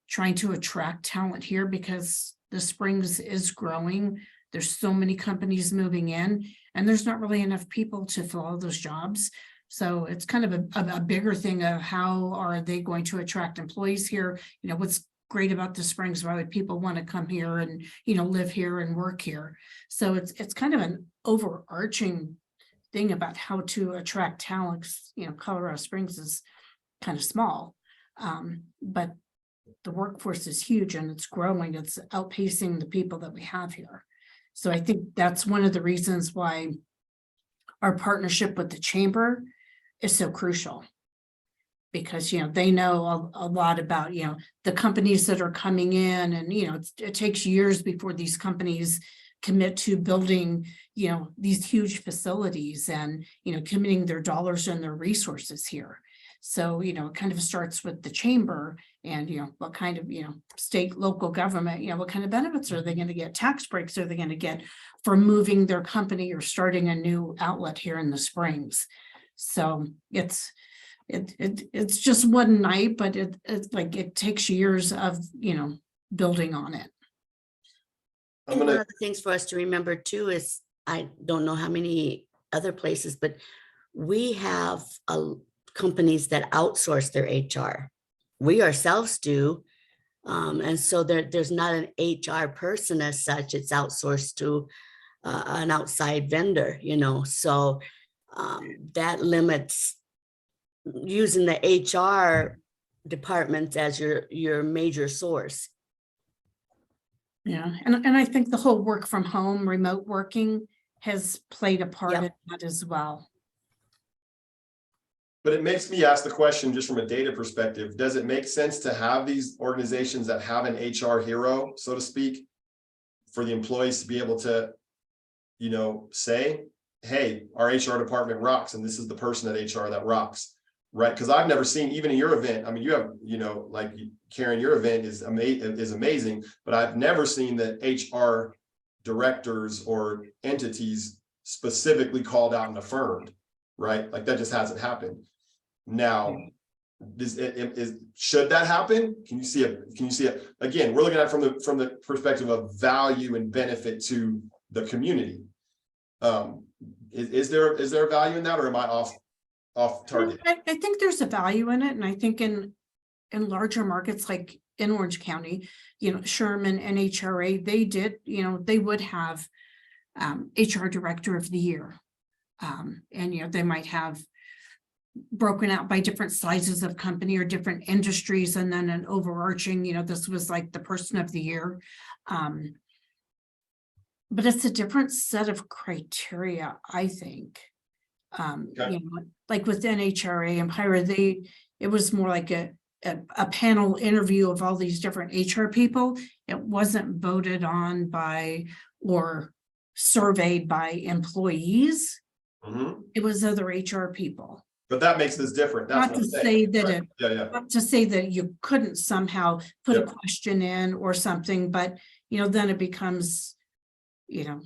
trying to attract talent here, because the Springs is growing. There's so many companies moving in, and there's not really enough people to fill all those jobs. So it's kind of a bigger thing of how are they going to attract employees here? What's great about the Springs, why would people want to come here and, live here and work here? So it's kind of an overarching thing about how to attract talent. Colorado Springs is kind of small, but the workforce is huge and it's growing. It's outpacing the people that we have here. So I think that's one of the reasons why our partnership with the chamber is so crucial. Because, they know a lot about, the companies that are coming in, and, it takes years before these companies commit to building, these huge facilities and, committing their dollars and their resources here. So, it kind of starts with the chamber and, what kind of, state, local government, what kind of benefits are they going to get? Tax breaks are they going to get for moving their company or starting a new outlet here in the Springs? So it's just one night, but it's like it takes years of, building on it. And one of the things for us to remember too is, I don't know how many other places, but we have companies that outsource their HR. We ourselves do. And so there's not an HR person as such. It's outsourced to an outside vendor, so that limits using the HR departments as your major source. Yeah, and I think the whole work from home, remote working has played a part Yep. in that as well. But it makes me ask the question, just from a data perspective, does it make sense to have these organizations that have an HR hero, so to speak, for the employees to be able to, you know, say, hey, our HR department rocks, and this is the person at HR that rocks, right? Because I've never seen, even in your event, I mean, you have, you know, like Karen, your event is amazing, but I've never seen the HR directors or entities specifically called out and affirmed, right? Like that just hasn't happened. Now, should that happen? Can you see it? Can you see it? Again, we're looking at it from the perspective of value and benefit to the community. Is there a value in that, or am I off target? I think there's a value in it, and I think in larger markets like in Orange County, you know, Sherman and HRA, they did, you know, they would have HR Director of the Year, and you know, they might have broken out by different sizes of company or different industries, and then an overarching, you know, this was like the person of the year. But it's a different set of criteria, I think. Okay. You know, like with NHRA and Pyra, it was more like a panel interview of all these different HR people. It wasn't voted on by or surveyed by employees. Mhm. It was other HR people. But that makes this different. That's Not what to I'm saying. say that Right. Yeah. not to say that you couldn't somehow put a Yep. question in or something, but you know, then it becomes, you know,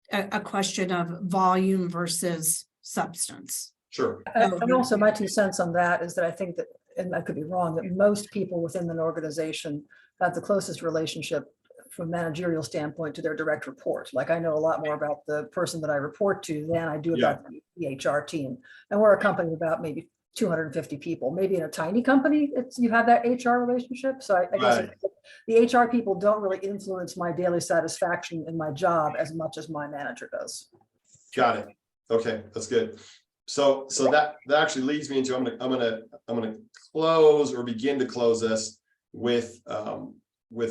a question of volume versus substance. Sure. And also my 2 cents on that is that I think that, and I could be wrong, that most people within an organization have the closest relationship from a managerial standpoint to their direct report. Like I know a lot more about the person that I report to than I do about the HR team. And we're a company of about maybe 250 people. Maybe in a tiny company, you have that HR relationship. So I guess Right. the HR people don't really influence my daily satisfaction in my job as much as my manager does. Got it. Okay, that's good. So that actually leads me into, I'm gonna close or begin to close us with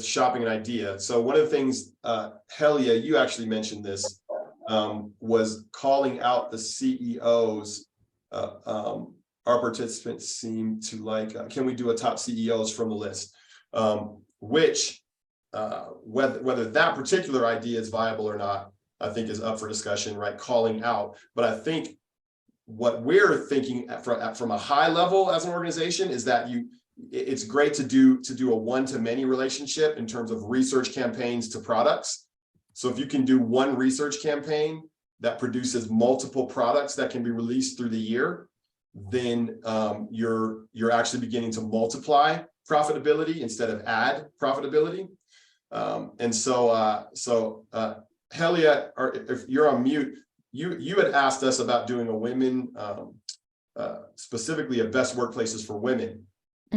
shopping an idea. So one of the things, Helia, you actually mentioned this, was calling out the CEOs. Our participants seem to like, can we do a top CEOs from the list? Which, whether that particular idea is viable or not, I think is up for discussion, right? Calling out. But I think what we're thinking from a high level as an organization is that it's great to do a one-to-many relationship in terms of research campaigns to products. So if you can do one research campaign that produces multiple products that can be released through the year, then you're actually beginning to multiply profitability instead of add profitability. And so Helia, or if you're on mute, you had asked us about doing a women, specifically a best workplaces for women,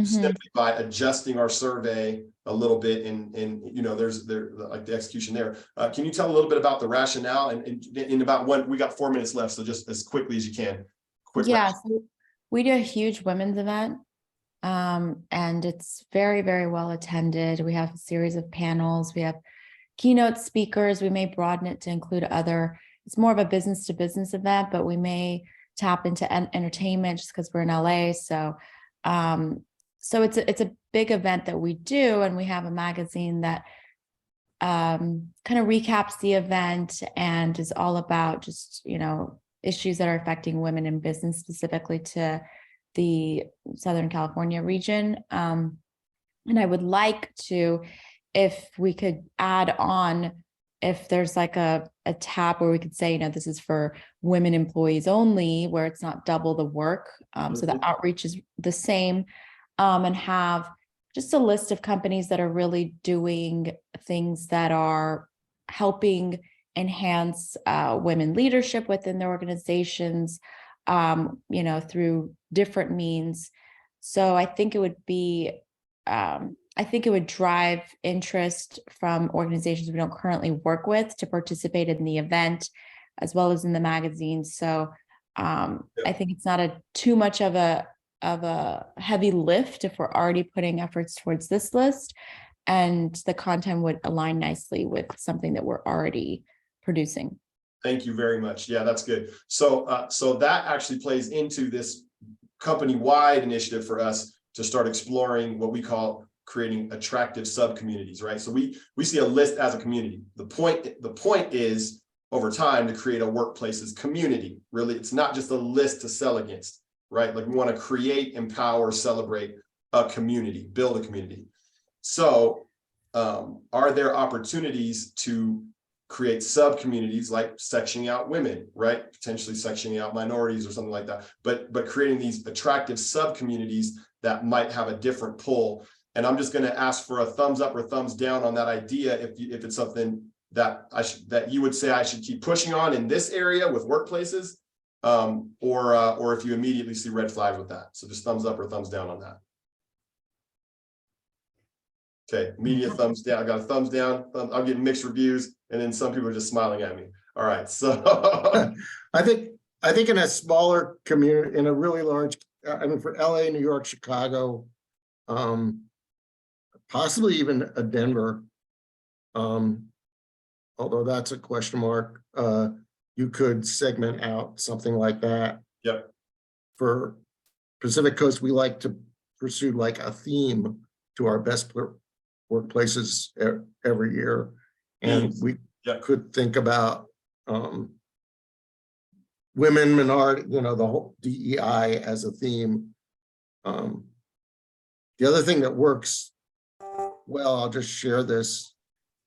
simply by adjusting our survey a little bit, and you know, there's like the execution there. Can you tell a little bit about the rationale, and in about we got 4 minutes left, so just as quickly as you can. Yeah, so we do a huge women's event, and it's very, very well attended. We have a series of panels. We have keynote speakers. We may broaden it to include it's more of a business to business event, but we may tap into entertainment just because we're in LA. So it's a big event that we do, and we have a magazine that kind of recaps the event and is all about just, you know, issues that are affecting women in business, specifically to the Southern California region. And I would like to, if we could add on, if there's like a tab where we could say, you know, this is for women employees only, where it's not double the work. So the outreach is the same, and have just a list of companies that are really doing things that are helping enhance women leadership within their organizations, you know, through different means. So I think it would be, I think it would drive interest from organizations we don't currently work with to participate in the event, as well as in the magazine. So I think it's not too much of a of a heavy lift if we're already putting efforts towards this list. And the content would align nicely with something that we're already producing. Thank you very much. Yeah, that's good. So, so that actually plays into this company-wide initiative for us to start exploring what we call creating attractive sub-communities, right? So we see a list as a community. The point is over time to create a workplaces community. Really, it's not just a list to sell against, right? Like we want to create, empower, celebrate a community, build a community. So are there opportunities to create sub-communities like sectioning out women, right? Potentially sectioning out minorities or something like that, but creating these attractive sub-communities that might have a different pull. And I'm just going to ask for a thumbs up or thumbs down on that idea if it's something that that you would say I should keep pushing on in this area with workplaces, or if you immediately see red flags with that. So just thumbs up or thumbs down on that. Okay, media thumbs down. I got a thumbs down. I'm getting mixed reviews, and then some people are just smiling at me. All right, so I think in a smaller community, in a really large, I mean, for LA, New York, Chicago, possibly even a Denver, although that's a question mark, you could segment out something like that. Yep. For Pacific Coast, we like to pursue like a theme to our best workplaces every year. And we could think about women, minority, the whole DEI as a theme. The other thing that works well, I'll just share this.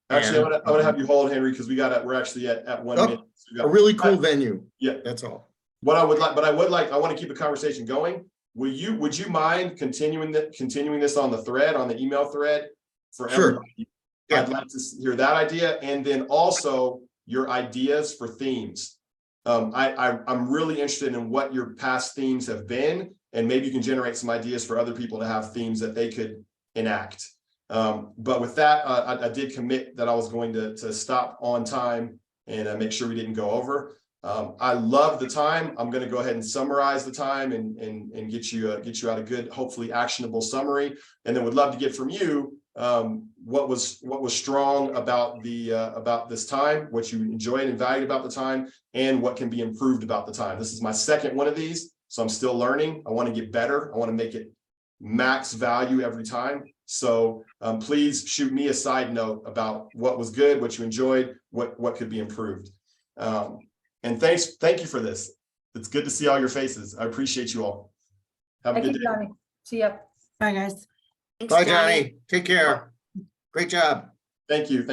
Actually, I want to have you hold, Henry, because we're actually at 1 minute. So a really cool venue. Yeah, that's all. What I would like, but I want to keep the conversation going. Would you mind continuing this on the thread, on the email thread for everybody? I'd like to hear that idea, and then also your ideas for themes. I'm really interested in what your past themes have been, and maybe you can generate some ideas for other people to have themes that they could enact. But with that, I did commit that I was going to stop on time and make sure we didn't go over. I love the time. I'm going to go ahead and summarize the time and get you out a good, hopefully actionable summary, and then would love to get from you what was strong about this time, what you enjoyed and valued about the time, and what can be improved about the time. This is my second one of these, so I'm still learning. I want to get better. I want to make it max value every time. So please shoot me a side note about what was good, what you enjoyed, what could be improved. And thank you for this. It's good to see all your faces. I appreciate you all. Have a good day. Johnny. See ya. Bye, guys. Bye, Johnny. Take care. Great job. Thank you.